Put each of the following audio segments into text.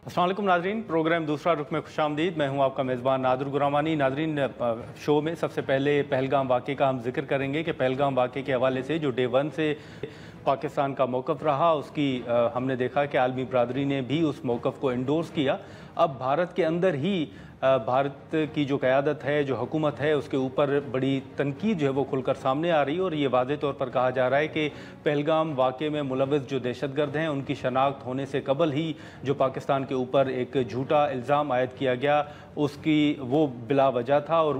अस्सलाम वालेकुम नाजरीन, प्रोग्राम दूसरा रुख में खुशामदीद। मैं हूं आपका मेज़बान नादुर गुरामानी। नाजरीन, शो में सबसे पहले पहलगाम वाक़े का हम जिक्र करेंगे कि पहलगाम वाक़े के हवाले से जो डे वन से पाकिस्तान का मौक़िफ़ रहा, उसकी हमने देखा कि आलमी बरादरी ने भी उस मौक़िफ़ को एंडोर्स किया। अब भारत के अंदर ही भारत की जो क़यादत है, जो हुकूमत है, उसके ऊपर बड़ी तनकीद जो है वो खुलकर सामने आ रही है और ये वाज़े तौर पर कहा जा रहा है कि पहलगाम वाक़े में मुलव्वस जो दहशतगर्द हैं उनकी शनाख्त होने से कबल ही जो पाकिस्तान के ऊपर एक झूठा इल्ज़ाम आयद किया गया, उसकी वो बिला वजह था और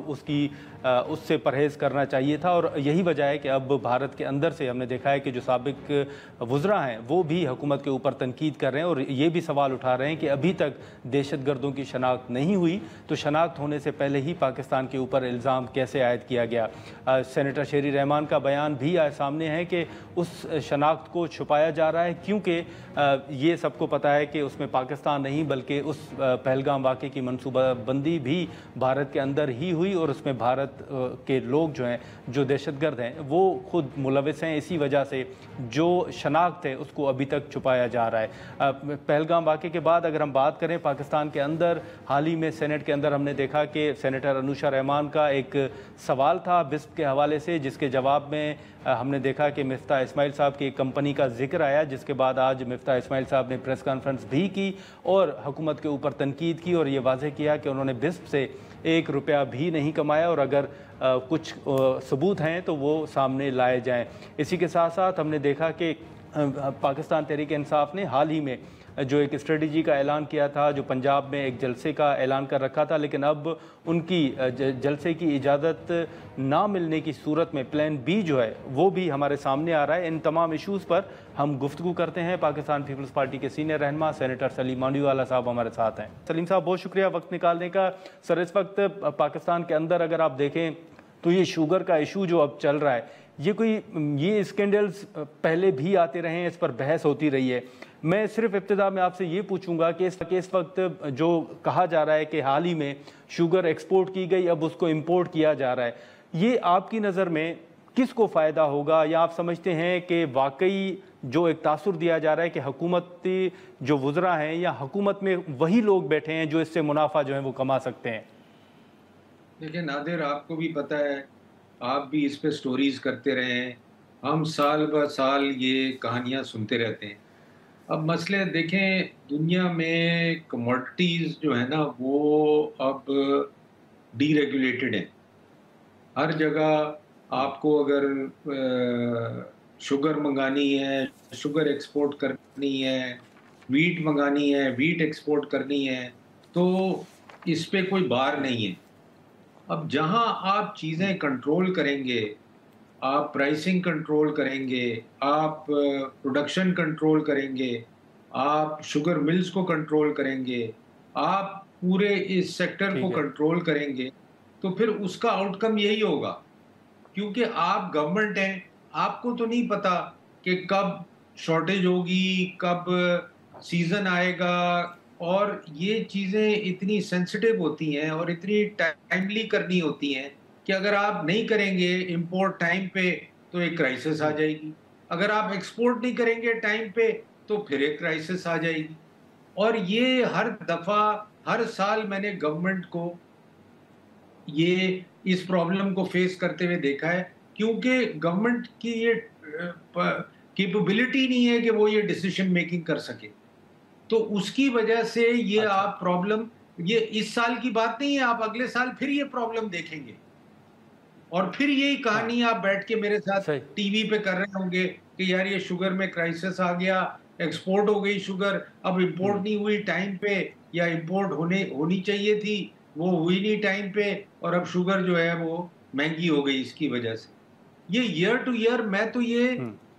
उससे परहेज़ करना चाहिए था। और यही वजह है कि अब भारत के अंदर से हमने देखा है कि जो साबिक वज़रा हैं वो भी हुकूमत के ऊपर तनकीद कर रहे हैं और ये भी सवाल उठा रहे हैं कि अभी तक दहशतगर्दों की शनाख्त नहीं हुई, तो शनाख्त होने से पहले ही पाकिस्तान के ऊपर इल्ज़ाम कैसे आयद किया गया। सेनेटर शेरी रहमान का बयान भी सामने है कि उस शनाख्त को छुपाया जा रहा है, क्योंकि ये सबको पता है कि उसमें पाकिस्तान नहीं बल्कि उस पहलगाम वाक़े की मनसूबाबंदी भी भारत के अंदर ही हुई और उसमें भारत के लोग जो हैं, जो दहशतगर्द हैं, वो खुद मुलविस हैं। इसी वजह से जो शनाख्त है उसको अभी तक छुपाया जा रहा है। पहलगाम वाक़े के बाद अगर हम बात करें पाकिस्तान के अंदर, हाल ही में सेनेट के अंदर हमने देखा कि सेनेटर अनुशा रहमान का एक सवाल था विस्प के हवाले से, जिसके जवाब में हमने देखा कि मिफ्ता इस्माइल साहब की एक कंपनी का जिक्र आया, जिसके बाद आज मिफ्ता इस्माइल साहब ने प्रेस कॉन्फ्रेंस भी की और हुकूमत के ऊपर तनकीद की और ये वाज़ेह किया कि उन्होंने विस्प से 1 रुपया भी नहीं कमाया और अगर कुछ सबूत हैं तो वो सामने लाए जाएं। इसी के साथ साथ हमने देखा कि पाकिस्तान तहरीक इंसाफ ने हाल ही में जो एक स्ट्रेटजी का ऐलान किया था, जो पंजाब में एक जलसे का ऐलान कर रखा था, लेकिन अब उनकी जलसे की इजाज़त ना मिलने की सूरत में प्लान बी जो है वो भी हमारे सामने आ रहा है। इन तमाम इशूज़ पर हम गुफ्तगू करते हैं। पाकिस्तान पीपल्स पार्टी के सीनियर रहनुमा सेनेटर सलीम मांडीवाला साहब हमारे साथ हैं। सलीम साहब, बहुत शुक्रिया वक्त निकालने का। सर, इस वक्त पाकिस्तान के अंदर अगर आप देखें तो ये शुगर का इशू जो अब चल रहा है, ये स्कैंडल्स पहले भी आते रहे हैं, इस पर बहस होती रही है। मैं सिर्फ इब्तिदा में आपसे ये पूछूंगा कि इस वक्त जो कहा जा रहा है कि हाल ही में शुगर एक्सपोर्ट की गई, अब उसको इंपोर्ट किया जा रहा है, ये आपकी नज़र में किसको फ़ायदा होगा, या आप समझते हैं कि वाकई जो एक तासुर दिया जा रहा है कि हुकूमती जो वज़रा हैं या हुकूमत में वही लोग बैठे हैं जो इससे मुनाफा जो है वो कमा सकते हैं? देखिए नादिर, आपको भी पता है, आप भी इस पे स्टोरीज करते रहे हैं, हम साल ब साल ये कहानियां सुनते रहते हैं। अब मसले देखें, दुनिया में कमोडिटीज़ जो है ना वो अब डीरेगुलेटेड हैं। हर जगह आपको अगर शुगर मंगानी है, शुगर एक्सपोर्ट करनी है, वीट मंगानी है, वीट एक्सपोर्ट करनी है, तो इस पे कोई बार नहीं है। अब जहां आप चीज़ें कंट्रोल करेंगे, आप प्राइसिंग कंट्रोल करेंगे, आप प्रोडक्शन कंट्रोल करेंगे, आप शुगर मिल्स को कंट्रोल करेंगे, आप पूरे इस सेक्टर को ठीक है। कंट्रोल करेंगे, तो फिर उसका आउटकम यही होगा। क्योंकि आप गवर्नमेंट हैं, आपको तो नहीं पता कि कब शॉर्टेज होगी, कब सीज़न आएगा, और ये चीज़ें इतनी सेंसिटिव होती हैं और इतनी टाइमली करनी होती हैं कि अगर आप नहीं करेंगे इंपोर्ट टाइम पे तो एक क्राइसिस आ जाएगी। अगर आप एक्सपोर्ट नहीं करेंगे टाइम पे तो फिर एक क्राइसिस आ जाएगी। और ये हर दफ़ा, हर साल मैंने गवर्नमेंट को ये इस प्रॉब्लम को फेस करते हुए देखा है, क्योंकि गवर्नमेंट की ये कैपेबिलिटी नहीं है कि वो ये डिसीजन मेकिंग कर सके। तो उसकी वजह से ये अच्छा। आप प्रॉब्लम, ये इस साल की बात नहीं है, आप अगले साल फिर ये प्रॉब्लम देखेंगे और फिर यही हाँ, कहानी आप बैठ के मेरे साथ सही। टीवी पे कर रहे होंगे कि यार ये शुगर में क्राइसिस आ गया, एक्सपोर्ट हो गई शुगर, अब इंपोर्ट नहीं हुई टाइम पे, या इंपोर्ट होनी चाहिए थी, वो हुई नहीं टाइम पे, और अब शुगर जो है वो महंगी हो गई इसकी वजह से। ये ईयर टू ईयर, मैं तो ये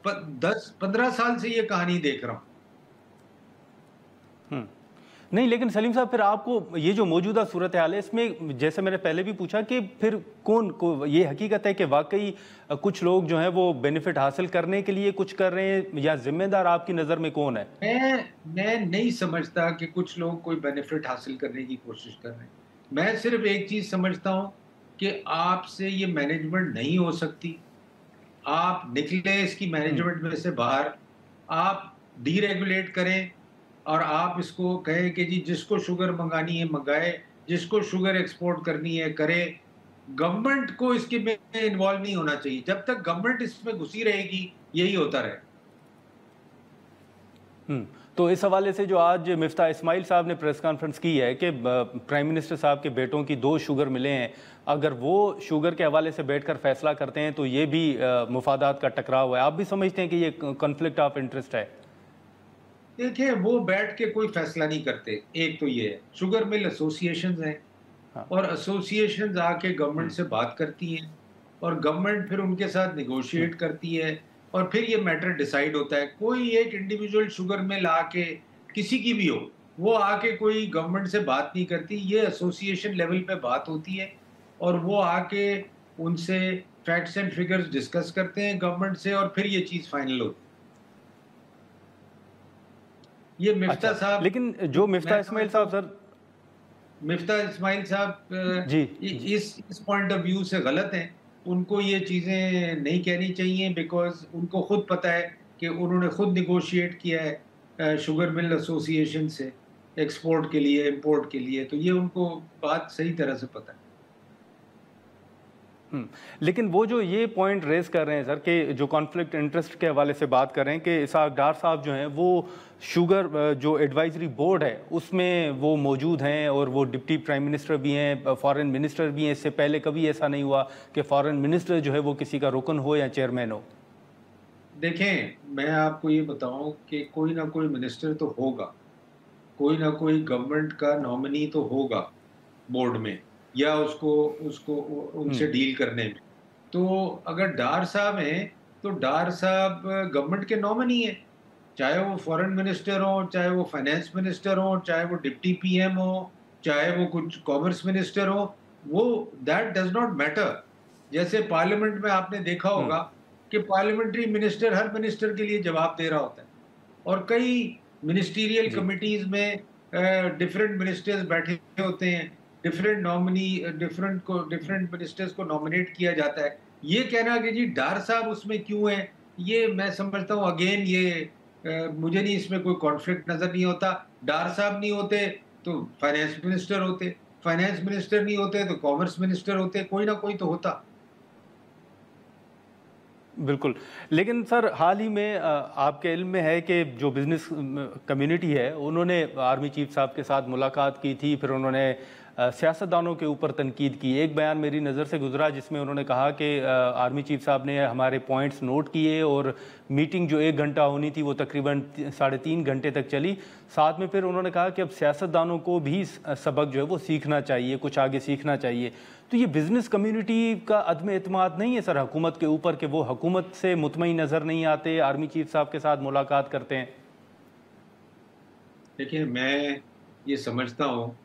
10-15 साल से ये कहानी देख रहा हूँ। हुँ। नहीं, लेकिन सलीम साहब, फिर आपको ये जो मौजूदा सूरत हाल है, इसमें जैसे मैंने पहले भी पूछा कि फिर कौन को ये हकीकत है कि वाक़ई कुछ लोग जो हैं वो बेनिफिट हासिल करने के लिए कुछ कर रहे हैं, या ज़िम्मेदार आपकी नज़र में कौन है? मैं नहीं समझता कि कुछ लोग कोई बेनिफिट हासिल करने की कोशिश कर रहे हैं। मैं सिर्फ एक चीज़ समझता हूँ कि आपसे ये मैनेजमेंट नहीं हो सकती। आप निकले इसकी हुँ, मैनेजमेंट में से बाहर, आप डीरेगुलेट करें, और आप इसको कहें कि जी जिसको शुगर मंगानी है मंगाए, जिसको शुगर एक्सपोर्ट करनी है करे। गवर्नमेंट को इसके में इन्वॉल्व नहीं होना चाहिए। जब तक गवर्नमेंट इसमें घुसी रहेगी, यही होता रहेगा। तो इस हवाले से जो आज मिफ्ता इस्माइल साहब ने प्रेस कॉन्फ्रेंस की है कि प्राइम मिनिस्टर साहब के बेटों की 2 शुगर मिले हैं, अगर वो शुगर के हवाले से बैठकर फैसला करते हैं तो ये भी मुफादात का टकराव है। आप भी समझते हैं कि ये कॉन्फ्लिक्ट ऑफ इंटरेस्ट है? देखिए, वो बैठ के कोई फैसला नहीं करते। एक तो ये है, शुगर मिल एसोसिएशंस हैं, हाँ। और एसोसिएशंस आके गवर्नमेंट से बात करती हैं, और गवर्नमेंट फिर उनके साथ नेगोशिएट करती है, और फिर ये मैटर डिसाइड होता है। कोई एक इंडिविजुअल शुगर मिल आके, किसी की भी हो, वो आके कोई गवर्नमेंट से बात नहीं करती। ये एसोसिएशन लेवल पे बात होती है, और वो आके उनसे फैक्ट्स एंड फिगर्स डिस्कस करते हैं गवर्नमेंट से, और फिर ये चीज फाइनल होती है। ये मिफ्ता अच्छा, साहब, लेकिन जो मिफ्ता मैं इस्माइल समझता साहब हूँ सर। मिफ्ता इस्माइल साहब जी, जी। इस पॉइंट ऑफ व्यू से गलत हैं। उनको ये चीजें नहीं कहनी चाहिए, बिकॉज उनको खुद पता है कि उन्होंने खुद निगोशिएट किया है शुगर मिल एसोसिएशन से, एक्सपोर्ट के लिए, इंपोर्ट के लिए। तो ये उनको बात सही तरह से पता है। लेकिन वो जो ये पॉइंट रेज कर रहे हैं सर कि जो कॉन्फ्लिक्ट इंटरेस्ट के हवाले से बात कर रहे हैं कि इसाक डार साहब जो हैं वो शुगर जो एडवाइजरी बोर्ड है उसमें वो मौजूद हैं, और वो डिप्टी प्राइम मिनिस्टर भी हैं, फॉरेन मिनिस्टर भी हैं। इससे पहले कभी ऐसा नहीं हुआ कि फॉरेन मिनिस्टर जो है वो किसी का रुकन हो या चेयरमैन हो। देखें, मैं आपको ये बताऊं कि कोई ना कोई मिनिस्टर तो होगा, कोई ना कोई गवर्नमेंट का नॉमिनी तो होगा बोर्ड में, या उसको उसको उनसे डील करने में। तो अगर डार साहब हैं, तो डार साहब गवर्नमेंट के नॉमिनी हैं, चाहे वो फॉरेन मिनिस्टर हो, चाहे वो फाइनेंस मिनिस्टर हो, चाहे वो डिप्टी पीएम हो, चाहे वो कुछ कॉमर्स मिनिस्टर हो, वो दैट डज नॉट मैटर। जैसे पार्लियामेंट में आपने देखा होगा कि पार्लियामेंट्री मिनिस्टर हर मिनिस्टर के लिए जवाब दे रहा होता है, और कई मिनिस्टीरियल जी। कमिटीज में डिफरेंट मिनिस्टर्स बैठे होते हैं, डिफरेंट नॉमिनी, डिफरेंट मिनिस्टर्स को नॉमिनेट किया जाता है। ये कहना कि जी डार साहब उसमें क्यों है, ये मैं समझता हूँ अगेन ये मुझे नहीं, इसमें कोई कॉन्फ्लिक्ट नजर नहीं होता। डार साहब नहीं होते तो फाइनेंस मिनिस्टर होते, फाइनेंस मिनिस्टर नहीं होते तो कॉमर्स मिनिस्टर होते, कोई ना कोई तो होता। बिल्कुल। लेकिन सर हाल ही में आपके इल्म में है कि जो बिज़नेस कम्युनिटी है उन्होंने आर्मी चीफ साहब के साथ मुलाकात की थी, फिर उन्होंने सियासतदानों के ऊपर तनकीद की। एक बयान मेरी नज़र से गुजरा जिसमें उन्होंने कहा कि आर्मी चीफ साहब ने हमारे पॉइंट्स नोट किए, और मीटिंग जो 1 घंटा होनी थी वो तकरीबन 3.5 घंटे तक चली। साथ में फिर उन्होंने कहा कि अब सियासतदानों को भी सबक जो है वो सीखना चाहिए, कुछ आगे सीखना चाहिए। तो ये बिज़नेस कम्युनिटी का अदम एतमाद नहीं है सर हुकूमत के ऊपर कि वो हुकूमत से मुतमईन नज़र नहीं आते, आर्मी चीफ साहब के साथ मुलाकात करते हैं? देखिए, मैं ये समझता हूँ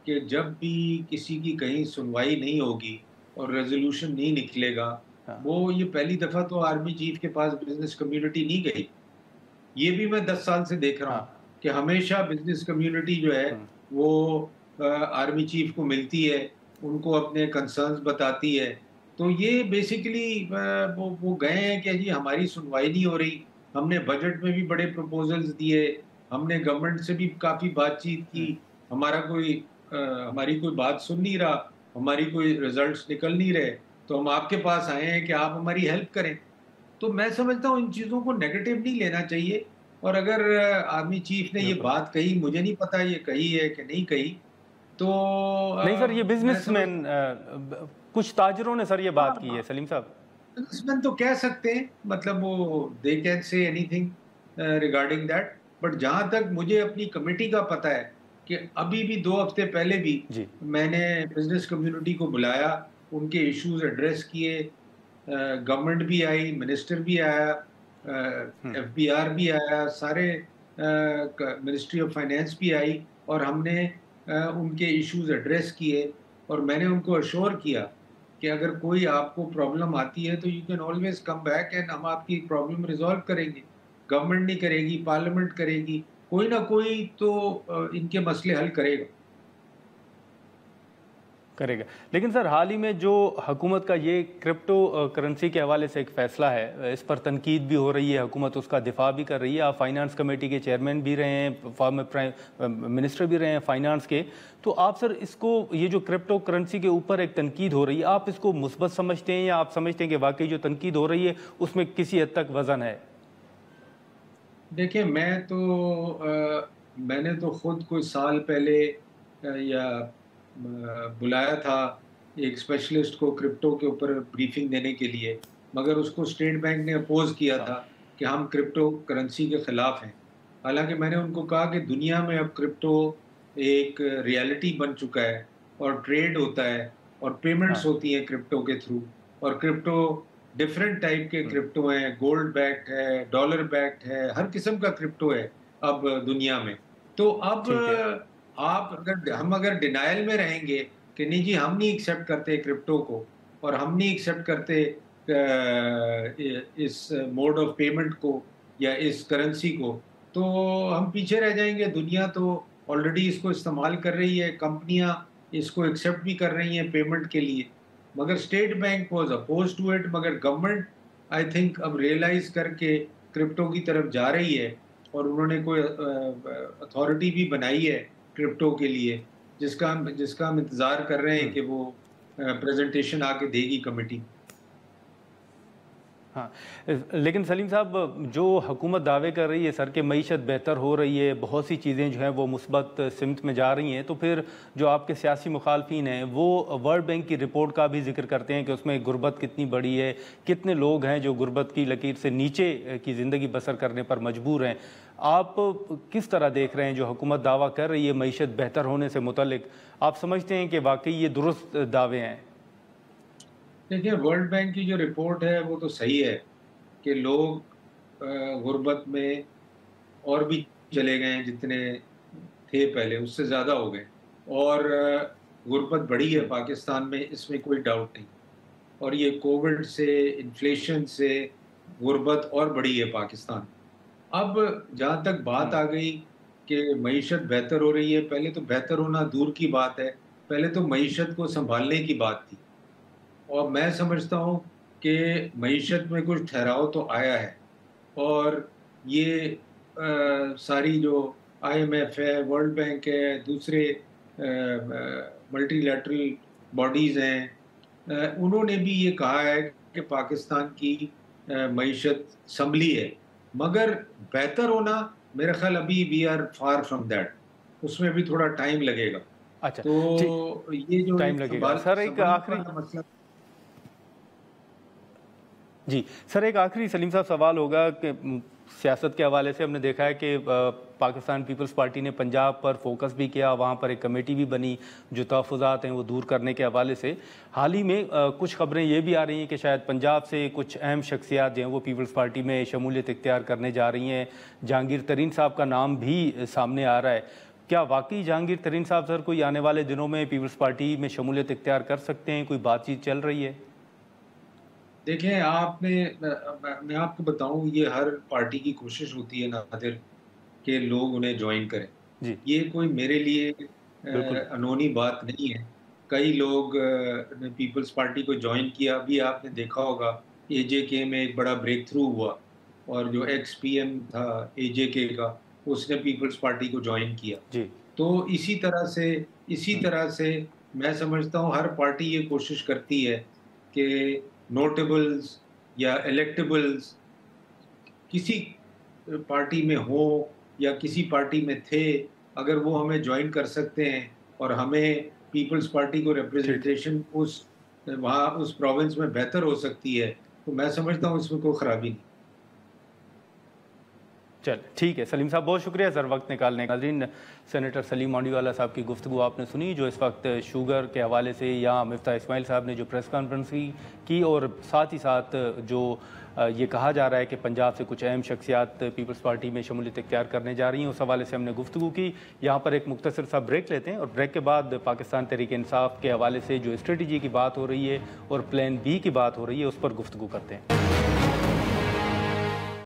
कि जब भी किसी की कहीं सुनवाई नहीं होगी और रेजोल्यूशन नहीं निकलेगा, हाँ। वो ये पहली दफा तो आर्मी चीफ के पास बिजनेस कम्युनिटी नहीं गई। ये भी मैं 10 साल से देख रहा हूँ हाँ। कि हमेशा बिजनेस कम्युनिटी जो है वो आर्मी चीफ को मिलती है, उनको अपने कंसर्न्स बताती है। तो ये बेसिकली वो गए हैं कि जी हमारी सुनवाई नहीं हो रही। हमने बजट में भी बड़े प्रपोजल्स दिए, हमने गवर्नमेंट से भी काफ़ी बातचीत की, हमारी कोई बात सुन नहीं रहा, हमारी कोई रिजल्ट्स निकल नहीं रहे, तो हम आपके पास आए हैं कि आप हमारी हेल्प करें। तो मैं समझता हूँ इन चीज़ों को नेगेटिव नहीं लेना चाहिए। और अगर आर्मी चीफ ने ये बिल्कुल। बात कही, मुझे नहीं पता ये कही है कि नहीं कही, तो नहीं सर, ये मैं बिजनेसमैन समझता हूँ कुछ ताजिरों ने सर ये बात की हाँ, है सलीम साहब। बिजनेसमैन तो कह सकते हैं, मतलब वो they can say anything regarding that. But जहां तक मुझे अपनी कमेटी का पता है कि अभी भी 2 हफ्ते पहले भी जी। मैंने बिजनेस कम्युनिटी को बुलाया, उनके इश्यूज एड्रेस किए, गवर्नमेंट भी आई, मिनिस्टर भी आया, एफबीआर भी आया, सारे मिनिस्ट्री ऑफ फाइनेंस भी आई, और हमने उनके इश्यूज एड्रेस किए। और मैंने उनको अश्योर किया कि अगर कोई आपको प्रॉब्लम आती है तो you can always come back and हम आपकी प्रॉब्लम रिजॉल्व करेंगे। गवर्नमेंट नहीं करेगी, पार्लियामेंट करेगी, कोई ना कोई तो इनके मसले हल करेगा। करेगा। लेकिन सर, हाल ही में जो हुकूमत का ये क्रिप्टो करेंसी के हवाले से एक फ़ैसला है, इस पर तनकीद भी हो रही है, हुकूमत उसका दिफा भी कर रही है। आप फाइनेंस कमेटी के चेयरमैन भी रहे हैं, फॉर्मर प्राइम मिनिस्टर भी रहे हैं फाइनेंस के, तो आप सर इसको, ये जो क्रिप्टो करेंसी के ऊपर एक तनकीद हो रही है, आप इसको मुस्बत समझते हैं या आप समझते हैं कि वाकई जो तनकीद हो रही है उसमें किसी हद तक वज़न है? देखिए, मैंने तो खुद कोई साल पहले बुलाया था एक स्पेशलिस्ट को क्रिप्टो के ऊपर ब्रीफिंग देने के लिए, मगर उसको स्टेट बैंक ने अपोज किया हाँ, था कि हम क्रिप्टो करेंसी के खिलाफ हैं। हालांकि मैंने उनको कहा कि दुनिया में अब क्रिप्टो एक रियलिटी बन चुका है और ट्रेड होता है और पेमेंट्स हाँ। होती हैं क्रिप्टो के थ्रू, और क्रिप्टो डिफरेंट टाइप के क्रिप्टो हैं, गोल्ड बैक्ड है, डॉलर बैक्ड है, हर किस्म का क्रिप्टो है अब दुनिया में। तो अब ठीक है। हम अगर डिनायल में रहेंगे कि नहीं जी, हम नहीं एक्सेप्ट करते क्रिप्टो को और हम नहीं एक्सेप्ट करते इस मोड ऑफ पेमेंट को या इस करेंसी को, तो हम पीछे रह जाएंगे। दुनिया तो ऑलरेडी इसको इस्तेमाल कर रही है, कंपनियां इसको एक्सेप्ट भी कर रही हैं पेमेंट के लिए, मगर State Bank was oppose to it. मगर गवर्नमेंट आई थिंक अब रियलाइज करके क्रिप्टो की तरफ जा रही है और उन्होंने कोई अथॉरिटी भी बनाई है क्रिप्टो के लिए, जिसका हम इंतज़ार कर रहे हैं कि वो प्रेजेंटेशन आके देगी कमेटी। हाँ, लेकिन सलीम साहब, जो हुकूमत दावे कर रही है सर कि मईशत बेहतर हो रही है, बहुत सी चीज़ें जो हैं वो मुस्बत सिमत में जा रही हैं, तो फिर जो आपके सियासी मुखालफिन हैं वो वर्ल्ड बैंक की रिपोर्ट का भी जिक्र करते हैं कि उसमें गुर्बत कितनी बड़ी है, कितने लोग हैं जो गुर्बत की लकीर से नीचे की ज़िंदगी बसर करने पर मजबूर हैं। आप किस तरह देख रहे हैं जो हुकूमत दावा कर रही है मईशत बेहतर होने से मुतल्लिक? आप समझते हैं कि वाकई ये दुरुस्त दावे हैं? देखिए, वर्ल्ड बैंक की जो रिपोर्ट है वो तो सही है कि लोग गुर्बत में और भी चले गए हैं, जितने थे पहले उससे ज़्यादा हो गए, और गुर्बत बढ़ी है पाकिस्तान में, इसमें कोई डाउट नहीं। और ये कोविड से, इन्फ्लेशन से गुर्बत और बढ़ी है पाकिस्तान। अब जहाँ तक बात आ गई कि मईशत बेहतर हो रही है, पहले तो बेहतर होना दूर की बात है, पहले तो मईशत को संभालने की बात थी। और मैं समझता हूँ कि मईशत में कुछ ठहराव तो आया है, और ये सारी जो IMF है, वर्ल्ड बैंक है, दूसरे मल्टीलैटरल बॉडीज़ हैं, उन्होंने भी ये कहा है कि पाकिस्तान की मईशत संभली है, मगर बेहतर होना, मेरा ख्याल अभी we are far from that, उसमें भी थोड़ा टाइम लगेगा। अच्छा, ठीक, तो ये जो टाइम एक लगेगा सर। एक संभलने आखिरी, वाला मसला। जी सर, एक आखिरी सलीम साहब सवाल होगा कि सियासत के हवाले से हमने देखा है कि पाकिस्तान पीपल्स पार्टी ने पंजाब पर फोकस भी किया, वहाँ पर एक कमेटी भी बनी जो तहफ़्फ़ुज़ात हैं वो दूर करने के हवाले से। हाल ही में कुछ खबरें ये भी आ रही हैं कि शायद पंजाब से कुछ अहम शख्सियात जो हैं वो पीपल्स पार्टी में शमूलियत इख्तियार करने जा रही हैं। जहांगीर तरीन साहब का नाम भी सामने आ रहा है। क्या वाकई जहांगीर तरीन साहब सर कोई आने वाले दिनों में पीपल्स पार्टी में शमूलियत इख्तियार कर सकते हैं? कोई बातचीत चल रही है? देखिए, मैं आपको बताऊं, ये हर पार्टी की कोशिश होती है नादिर कि लोग उन्हें ज्वाइन करें। जी, ये कोई मेरे लिए बिल्कुल। अनहोनी बात नहीं है। कई लोग ने पीपल्स पार्टी को ज्वाइन किया। अभी आपने देखा होगा AJK में एक बड़ा ब्रेक थ्रू हुआ, और जो ex-PM था AJK का, उसने पीपल्स पार्टी को ज्वाइन किया। जी। तो इसी तरह से मैं समझता हूँ हर पार्टी ये कोशिश करती है कि नोटेबल्स या इलेक्टेबल्स किसी पार्टी में हो या किसी पार्टी में थे, अगर वो हमें ज्वाइन कर सकते हैं और हमें पीपल्स पार्टी को ठीक है। रिप्रेजेंटेशन उस प्रोविंस में बेहतर हो सकती है, तो मैं समझता हूँ इसमें कोई खराबी नहीं। चल ठीक है सलीम साहब, बहुत शुक्रिया सर वक्त निकालने का। नाज़रीन, सेनेटर सलीम मांडीवाला साहब की गुफ्तगू आपने सुनी, जो इस वक्त शुगर के हवाले से यहाँ मिफ्ता इस्माइल साहब ने जो प्रेस कॉन्फ्रेंस की और साथ ही साथ जो ये कहा जा रहा है कि पंजाब से कुछ अहम शख्सियात पीपल्स पार्टी में शमूलियत इख्तियार करने जा रही हैं, उस हवाले से हमने गुफ्तगू की। यहाँ पर एक मुख्तसर सा ब्रेक लेते हैं और ब्रेक के बाद पाकिस्तान तहरीक इंसाफ के हवाले से जो स्ट्रेटजी की बात हो रही है और प्लान B की बात हो रही है, उस पर गुफ्तगू करते हैं।